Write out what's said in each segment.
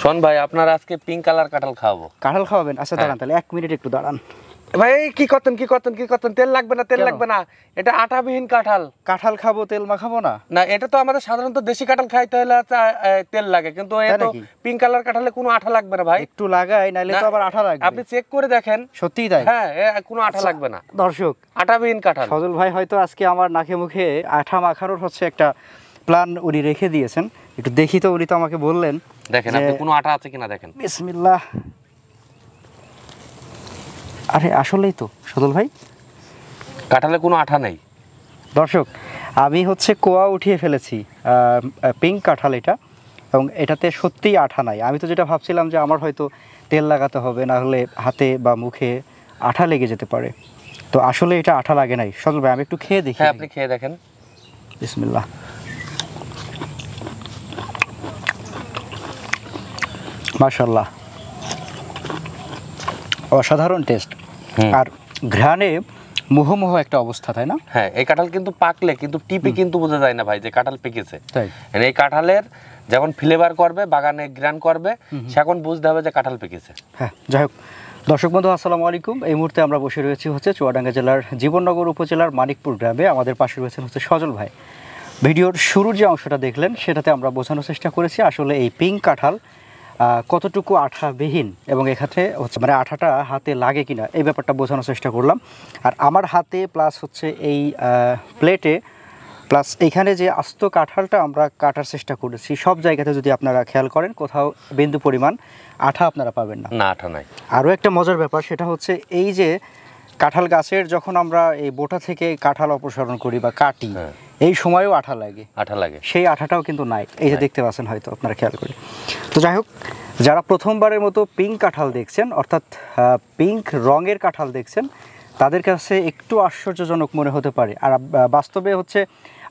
শোন ভাই, আপনার আজকে পিঙ্ক কালার কাঁঠাল খাওয়াবো। কাঁঠাল খাওয়াবেন? আচ্ছা দাঁড়ান, তাহলে 1 মিনিট একটু দাঁড়ান ভাই। কি করতেন? তেল লাগবে না, তেল লাগবে না, এটা আটাবিহীন কাঁঠাল। কাঁঠাল খাবো, তেল মাখাবো না? না, এটা তো আমাদের সাধারণত দেশি কাঁঠাল খাইতে হলে তেল লাগে, কিন্তু এটা পিঙ্ক কালার কাঁঠালে কোনো আঠা লাগবে না ভাই। একটু লাগাই, নাইলে তো আবার আঠা লাগবে। আপনি চেক করে দেখেন। সত্যিই তাই? হ্যাঁ, কোনো আঠা লাগবে না। দর্শক, আটাবিহীন কাঁঠাল। সজল ভাই হয়তো আজকে আমার নাকে মুখে আঠা মাখানোর একটা প্ল্যান উনি রেখে দিয়েছেন। একটু দেখি তো, উনি তো আমাকে বললেন। দেখেন আপনি কোনো আঠা আছে কিনা দেখেন। বিসমিল্লাহ। আরে আসলেই তো সজল ভাই, কাঁঠালে কোনো আঠা নেই। দর্শক, আমি কোয়া উঠিয়ে ফেলেছি পিঙ্ক কাঁঠাল এটা, এবং এটাতে সত্যিই আঠা নাই। আমি তো যেটা ভাবছিলাম যে আমার হয়তো তেল লাগাতে হবে, না হলে হাতে বা মুখে আঠা লেগে যেতে পারে। তো আসলে এটা আঠা লাগে নাই। সজল ভাই, আমি একটু খেয়ে দেখি। হ্যাঁ, আপনি খেয়ে দেখেন। বিসমিল্লাহ। মাশাআল্লাহ, অসাধারণ টেস্ট। আর ঘ্রাণে মুহমুহ একটা অবস্থা, তাই না? হ্যাঁ, এই কাঁঠাল কিন্তু পাকলে কিন্তু টিপে কিন্তু বোঝা যায় না ভাই যে কাঁঠাল পেকেছে। তাই এই কাঁঠালের যখন ফ্লেভার করবে, বাগানে গ্রান করবে, তখন বুঝতে হবে যে কাঁঠাল পেকেছে। হ্যাঁ, যাই হোক দর্শক বন্ধু, আসসালামু আলাইকুম। এই মুহূর্তে আমরা বসে রয়েছি চুয়াডাঙ্গা জেলার জীবননগর উপজেলার মানিকপুর গ্রামে। আমাদের পাশে রয়েছেন সজল ভাই। ভিডিওর শুরুর যে অংশটা দেখলেন, সেটাতে আমরা বোঝানোর চেষ্টা করেছি আসলে এই পিঙ্ক কাঁঠাল কতটুকু আঠাবিহীন, এবং এক্ষেত্রে মানে আঠাটা হাতে লাগে কিনা, এই ব্যাপারটা বোঝানোর চেষ্টা করলাম। আর আমার হাতে প্লাস এই প্লেটে প্লাস এইখানে যে আস্ত কাঁঠালটা আমরা কাটার চেষ্টা করেছি, সব জায়গাতে যদি আপনারা খেয়াল করেন, কোথাও বিন্দু পরিমাণ আঠা আপনারা পাবেন না। না, আঠা নাই। আরও একটা মজার ব্যাপার, সেটা এই যে কাঁঠাল গাছের যখন আমরা এই বোটা থেকে কাঁঠাল অপসারণ করি বা কাটি, এই সময়ও আঠা লাগে। সেই আঠাটাও কিন্তু নাই, এই যে দেখতে পাচ্ছেন হয়তো আপনারা খেয়াল করে। তো যাই হোক, যারা প্রথমবারের মতো পিঙ্ক কাঁঠাল দেখছেন, অর্থাৎ পিঙ্ক রঙের কাঁঠাল দেখছেন, তাদের কাছে একটু আশ্চর্যজনক মনে হতে পারে। আর বাস্তবে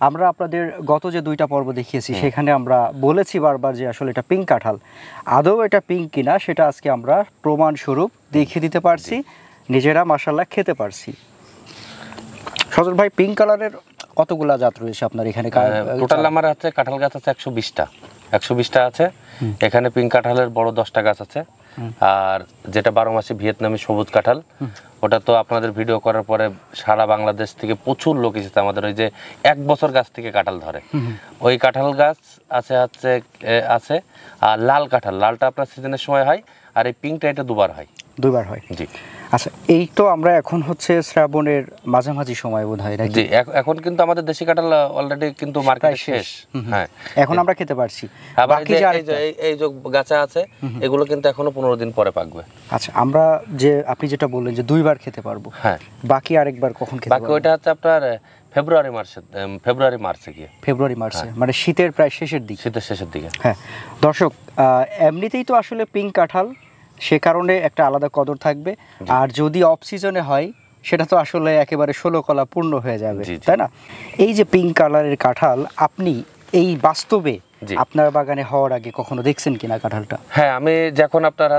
আমরা আপনাদের গত যে 2টা পর্ব দেখিয়েছি, সেখানে আমরা বলেছি বারবার যে আসলে এটা পিঙ্ক কাঁঠাল। আদৌ এটা পিঙ্ক কিনা সেটা আজকে আমরা প্রমাণস্বরূপ দেখিয়ে দিতে পারছি, নিজেরা মাশাআল্লাহ খেতে পারছি। সজল ভাই, পিঙ্ক কালারের কতগুলা জাত রয়েছে আপনার এখানে? টোটাল আমার কাঁঠাল গাছ আছে 120টা আছে। এখানে পিঙ্ক কাঁঠালের বড় 10টা গাছ আছে। আর যেটা 12 মাসে ভিয়েতনামি সবুজ কাঁঠাল, ওটা তো আপনাদের ভিডিও করার পরে সারা বাংলাদেশ থেকে প্রচুর লোক এসেছে আমাদের। ওই যে 1 বছর গাছ থেকে কাঁঠাল ধরে, ওই কাঁঠাল গাছ আছে। আর লাল কাঁঠাল, লালটা আপনার সিজনের সময় হয়, আর এই পিঙ্কটা এটা দুবার হয়। জি। আচ্ছা, এই তো আমরা এখন শ্রাবণের মাঝামাঝি সময় বোধহয়। জি, এখন কিন্তু আমাদের দেশি কাঁঠাল অলরেডি কিন্তু মার্কেটে শেষ। হ্যাঁ, এখন আমরা খেতে পারছি। বাকি এই যে গাছা আছে, এগুলো কিন্তু এখনো 15 দিন পরে পাকবে। আচ্ছা, আমরা আপনি যেটা বললেন যে 2বার খেতে পারবো, হ্যাঁ, বাকি আরেকবার কখন খেতে পারবো? বাকি ওইটা আপনার ফেব্রুয়ারি মার্চে গিয়ে। ফেব্রুয়ারি মার্চে, মানে শীতের প্রায় শেষের দিকে। হ্যাঁ দর্শক, এমনিতেই তো আসলে পিঙ্ক কাঁঠাল, সে কারণে একটা আলাদা কদর থাকবে। আর যদি অফ সিজনে হয়, সেটা তো আসলে একেবারে 16 কলা পূর্ণ হয়ে যাবে, তাই না? এই যে পিঙ্ক কালারের কাঁঠাল, আপনি এই বাস্তবে আপনার বাগানে হওয়ার আগে কখনো দেখছেন কিনা কাঁঠালটা? হ্যাঁ, আমি যখন আপনার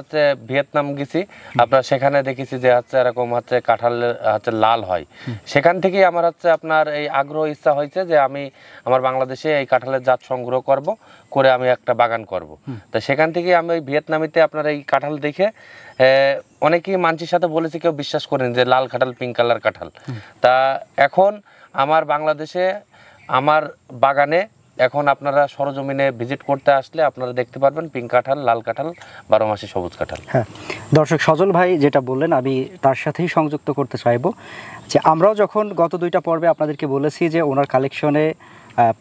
ভিয়েতনাম গেছি, আপনার সেখানে দেখেছি যে এরকম কাঁঠাল লাল হয়। সেখান থেকেই আমার আপনার এই আগ্রহ ইচ্ছা হয়েছে যে আমি আমার বাংলাদেশে এই কাঁঠালের জাত সংগ্রহ করে আমি একটা বাগান করব। তা সেখান থেকে আমি ওই ভিয়েতনামিতে আপনার এই কাঁঠাল দেখে অনেকেই মানুষের সাথে বলেছি, কেউ বিশ্বাস করেন যে লাল কাঁঠাল পিঙ্ক কালার কাঁঠাল। তা এখন আমার বাংলাদেশে আমার বাগানে এখন আপনারা সরজমিনে ভিজিট করতে আসলে আপনারা দেখতে পারবেন পিঙ্ক কাঁঠাল, লাল কাঁঠাল, 12 মাসি সবুজ কাঁঠাল। হ্যাঁ দর্শক, সজল ভাই যেটা বললেন আমি তার সাথেই সংযুক্ত করতে চাইবো যে আমরাও যখন গত 2টা পর্বে আপনাদেরকে বলেছি যে ওনার কালেকশনে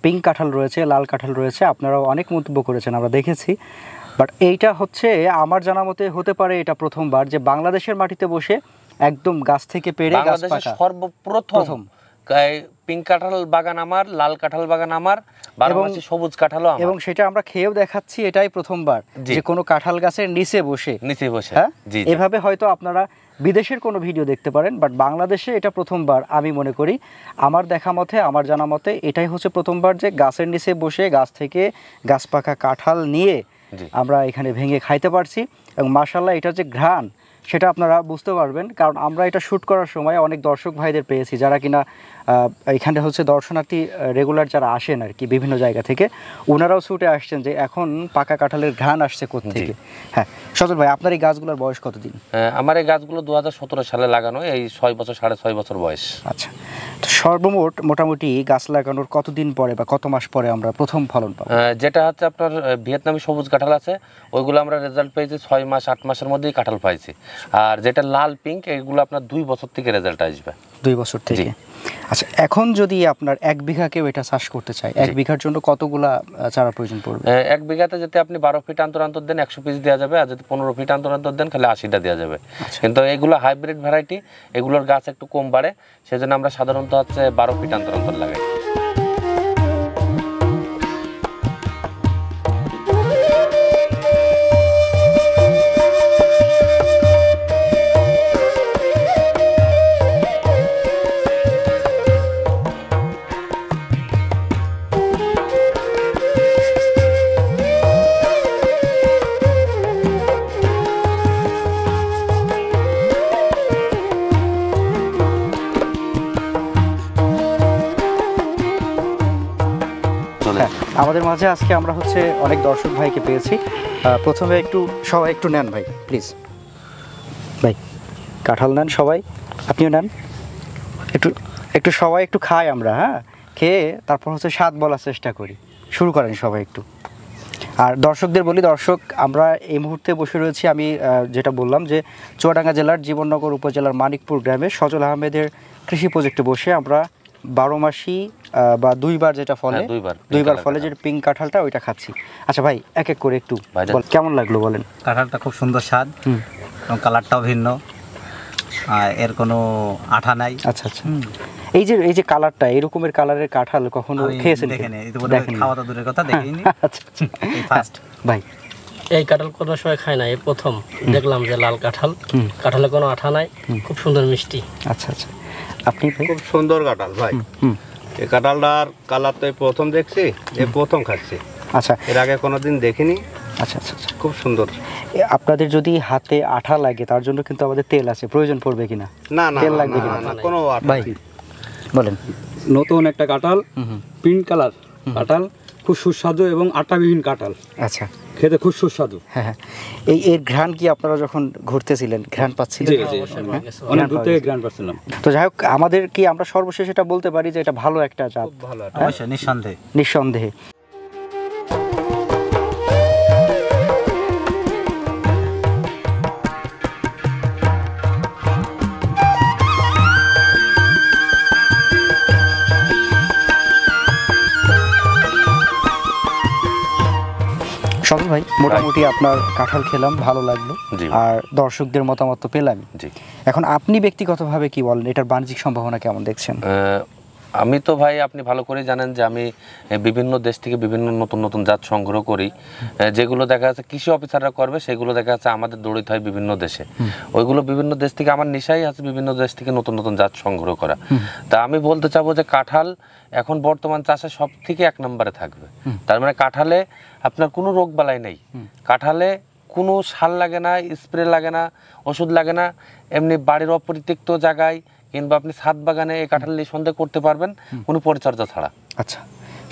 পিঙ্ক কাঁঠাল রয়েছে, লাল কাঁঠাল রয়েছে, আপনারাও অনেক মন্তব্য করেছেন, আমরা দেখেছি। বাট এইটা আমার জানা মতে হতে পারে এটা প্রথমবার যে বাংলাদেশের মাটিতে বসে একদম গাছ থেকে পেড়ে গাছ পাকা সর্বপ্রথম পিঙ্ক কাঁঠাল বাগান আমার, লাল কাঁঠাল বাগান আমার, 12 মাসি সবুজ কাঁঠালও আমার। এবং সেটা আমরা খেয়েও দেখাচ্ছি, এটাই প্রথমবার যে কোনো কাঁঠাল গাছের নিচে বসে। হ্যাঁ, এভাবে হয়তো আপনারা বিদেশের কোনো ভিডিও দেখতে পারেন, বাট বাংলাদেশে এটা প্রথমবার। আমি মনে করি আমার দেখা মতে, আমার জানা মতে এটাই প্রথমবার যে গাছের নিচে বসে গাছ থেকে গাছ পাকা কাঁঠাল নিয়ে আমরা এখানে ভেঙে খাইতে পারছি। এবং মাশাআল্লাহ, এটা যে ঘ্রাণ, সেটা আপনারা বুঝতে পারবেন, কারণ আমরা এটা শ্যুট করার সময় অনেক দর্শক ভাইদের পেয়েছি যারা কিনা এখানে হচ্ছে দর্শনার্থী রেগুলার যারা আসেন আর কি বিভিন্ন জায়গা থেকে, ওনারাও ছুটে আসছেন যে এখন পাকা কাঁঠালের ঘ্রাণ আসছে কোত্থেকে। হ্যাঁ সজল ভাই, আপনার এই গাছগুলোর বয়স কতদিন? আমার এই গাছগুলো 2017 সালে লাগানো, এই 6 বছর 6.5 বছর বয়স। আচ্ছা, তো মোটামুটি গাছ লাগানোর কতদিন পরে বা কত মাস পরে আমরা প্রথম ফলন পাবো? যেটা হচ্ছে আপনার ভিয়েতনামি সবুজ কাঁঠাল আছে, ওইগুলো আমরা রেজাল্ট পেয়েছি 6 মাস 8 মাসের মধ্যেই কাঁঠাল পাইছি। আর যেটা লাল পিঙ্ক, এগুলো আপনার 2 বছর থেকে রেজাল্ট আসবে। 2 বছর থেকে। আচ্ছা, এখন যদি আপনার 1 বিঘা কেউ এটা চাষ করতে চায়, 1 বিঘার জন্য কতগুলা চারা প্রয়োজন পড়বে? 1 বিঘাতে যদি আপনি 12 ফিট অন্তর অন্তর দেন 100 পিস দেওয়া যাবে, আর যদি 15 ফিট অন্তর অন্তর দেন খালি 80টা দেওয়া যাবে। কিন্তু এগুলো হাইব্রিড ভ্যারাইটি, এগুলোর গাছ একটু কম বাড়ে, সেজন্য আমরা সাধারণত হচ্ছে 12 ফিট অন্তর অন্তর লাগাই। আমাদের মাঝে আজকে আমরা হচ্ছে অনেক দর্শক ভাইকে পেয়েছি। প্রথমে সবাই একটু নেন ভাই, প্লিজ ভাই, কাঁঠাল নেন সবাই, আপনিও নেন একটু সবাই একটু খাই আমরা, হ্যাঁ খেয়ে তারপর হচ্ছে স্বাদ বলার চেষ্টা করি। শুরু করেন সবাই একটু। আর দর্শকদের বলি, দর্শক আমরা এই মুহূর্তে বসে রয়েছি, আমি যেটা বললাম যে চুয়াডাঙ্গা জেলার জীবননগর উপজেলার মানিকপুর গ্রামে সজল আহমেদের কৃষি প্রজেক্টে বসে আমরা 12 মাসি বা 2 বার যেটা ফলে, 2 বার ফলে যে পিঙ্ক কাঁঠালটা ওইটা খাচ্ছি। আচ্ছা ভাই, এক এক করে একটু কেমন লাগলো বলেন? কাঁঠালটা খুব সুন্দর স্বাদ এবং কালারটাও ভিন্ন, এর কোনো আঠা নাই। আচ্ছা আচ্ছা, এই যে কালারটা, এরকমের কালারের কাঁঠাল কখনো খেয়েছেন? দেখেন, খাওয়া তো দূরের কথা, দেখিনি। আচ্ছা আচ্ছা, এই ফার্স্ট। ভাই এই কাঁঠাল কোনো সময় খাই না, এই প্রথম দেখলাম যে লাল কাঁঠাল, কাঁঠালে কোনো আঠা নাই, খুব সুন্দর মিষ্টি। আচ্ছা আচ্ছা, আপনি খুব সুন্দর কাঁঠাল ভাই। এই কাঁঠালটার কালার তো প্রথম দেখছি, এই প্রথম খাচ্ছি। আচ্ছা, এর আগে কোনোদিন দেখিনি। আচ্ছা আচ্ছা আচ্ছা, খুব সুন্দর। আপনাদের যদি হাতে আঠা লাগে তার জন্য কিন্তু আমাদের তেল আছে, প্রয়োজন পড়বে কিনা? না না, তেল লাগবে কিনা? কোনো ভাই বলেন। নতুন একটা কাঁঠাল, পিঙ্ক কালার কাঁঠাল, খুব সুস্বাদু এবং আটাবিহীন কাঁঠাল। আচ্ছা, খেতে খুব সুস্বাদু। হ্যাঁ হ্যাঁ, এর ঘ্রাণ কি আপনারা যখন ঘুরতেছিলেন ঘ্রাণ পাচ্ছিলেন? অনেক দূর থেকে ঘ্রাণ পাচ্ছিলাম। তো যাই হোক, আমাদের কি আমরা সর্বশেষ এটা বলতে পারি যে এটা ভালো একটা জাত? অবশ্যই, নিঃসন্দেহে। নিঃসন্দেহে। সজল ভাই, মোটামুটি আপনার কাঁঠাল খেলাম, ভালো লাগলো, আর দর্শকদের মতামত তো পেলাম। এখন আপনি ব্যক্তিগতভাবে কি বলেন, এটার বাণিজ্যিক সম্ভাবনা কেমন দেখছেন? আমি তো ভাই, আপনি ভালো করে জানেন যে আমি বিভিন্ন দেশ থেকে বিভিন্ন নতুন নতুন জাত সংগ্রহ করি, যেগুলো দেখা যাচ্ছে কৃষি অফিসাররা করবে, সেগুলো দেখা যাচ্ছে আমাদের দৌড়িতে হয় বিভিন্ন দেশে। ওইগুলো বিভিন্ন দেশ থেকে, আমার নেশাই আছে বিভিন্ন দেশ থেকে নতুন নতুন জাত সংগ্রহ করা। তা আমি বলতে চাবো যে কাঁঠাল এখন বর্তমান চাষে সব থেকে 1 নম্বরে থাকবে। তার মানে কাঁঠালে আপনার কোনো রোগ বালাই নেই, কাঁঠালে কোনো সার লাগে না, স্প্রে লাগে না, ওষুধ লাগে না, এমনি বাড়ির অপরিত্যক্ত জায়গায় কিংবা আপনি ছাদ বাগানে এই কাঁঠাল নিঃসন্দেহে করতে পারবেন কোনো পরিচর্যা ছাড়া। আচ্ছা,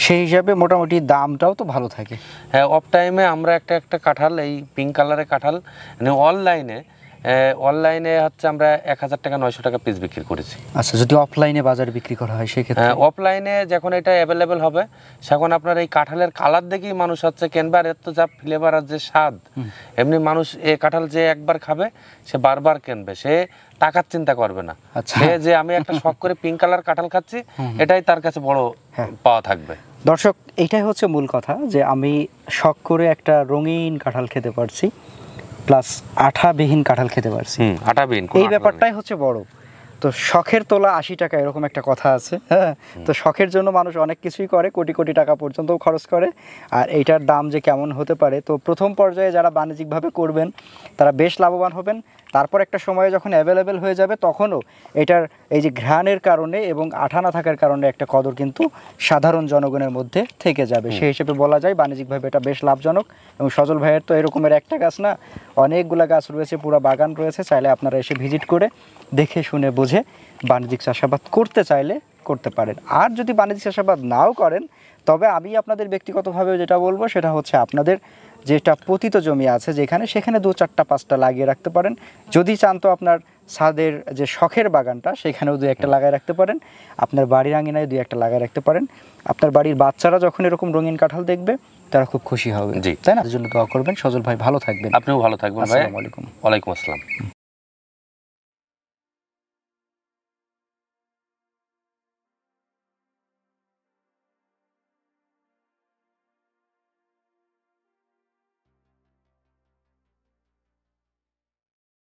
সেই হিসাবে মোটামুটি দামটাও তো ভালো থাকে। হ্যাঁ, অফ টাইমে আমরা একটা কাঁঠাল, এই পিঙ্ক কালারের কাঁঠাল মানে অনলাইনে হচ্ছে আমরা 1000 টাকা 900 টাকা পিস বিক্রি করেছি। আচ্ছা, যদি অফলাইনে বাজারে বিক্রি করা হয় সেক্ষেত্রে? অফলাইনে যখন এটা অ্যাভেলেবেল হবে, তখন আপনার এই কাঁঠালের কালার দেখেই মানুষ হচ্ছে কেনবে, আর এর তো যা ফ্লেভার আর যে স্বাদ, এমনি মানুষ এই কাঁঠাল যে একবার খাবে সে বারবার কিনবে, সে টাকার চিন্তা করবে না। সে যে আমি একটা শখ করে পিঙ্ক কালার কাঁঠাল খাচ্ছি, এটাই তার কাছে বড় পাওয়া থাকবে। দর্শক, এটাই হচ্ছে মূল কথা, যে আমি শখ করে একটা রঙিন কাঁঠাল খেতে পারছি, প্লাস আঠাবিহীন কাঁঠাল খেতে পারছি। আঠাবিহীন, এই ব্যাপারটাই হচ্ছে বড়। তো শখের তোলা 80 টাকা, এরকম একটা কথা আছে। হ্যাঁ, তো শখের জন্য মানুষ অনেক কিছুই করে, কোটি কোটি টাকা পর্যন্তও খরচ করে। আর এইটার দাম যে কেমন হতে পারে, তো প্রথম পর্যায়ে যারা বাণিজ্যিকভাবে করবেন তারা বেশ লাভবান হবেন। তারপর একটা সময়ে যখন অ্যাভেলেবেল হয়ে যাবে, তখনও এটার এই যে ঘ্রাণের কারণে এবং আঠা না থাকার কারণে একটা কদর কিন্তু সাধারণ জনগণের মধ্যে থেকে যাবে। সেই হিসেবে বলা যায় বাণিজ্যিকভাবে এটা বেশ লাভজনক। এবং সজল ভাইয়ের তো এরকমের একটা গাছ না, অনেকগুলা গাছ রয়েছে, পুরো বাগান রয়েছে, চাইলে আপনারা এসে ভিজিট করে দেখে শুনে বুঝে বাণিজ্যিক চাষাবাদ করতে চাইলে করতে পারেন। আর যদি বাণিজ্যিক চাষাবাদ নাও করেন, তবে আমি আপনাদের ব্যক্তিগতভাবে যেটা বলবো সেটা হচ্ছে আপনাদের যেটা পতিত জমি আছে যেখানে, সেখানে 2, 4, 5টা লাগিয়ে রাখতে পারেন। যদি চান তো আপনার ছাদের যে শখের বাগানটা সেখানেও 2-1টা লাগাই রাখতে পারেন, আপনার বাড়ির আঙিনায় 2-1টা লাগাই রাখতে পারেন। আপনার বাড়ির বাচ্চারা যখন এরকম রঙিন কাঁঠাল দেখবে তারা খুব খুশি হবে, জি। তাই না? এর জন্য দোয়া করবেন। সজল ভাই ভালো থাকবেন। আপনিও ভালো থাকবেন ভাই। আসসালামু আলাইকুম। ওয়ালাইকুম আসসালাম।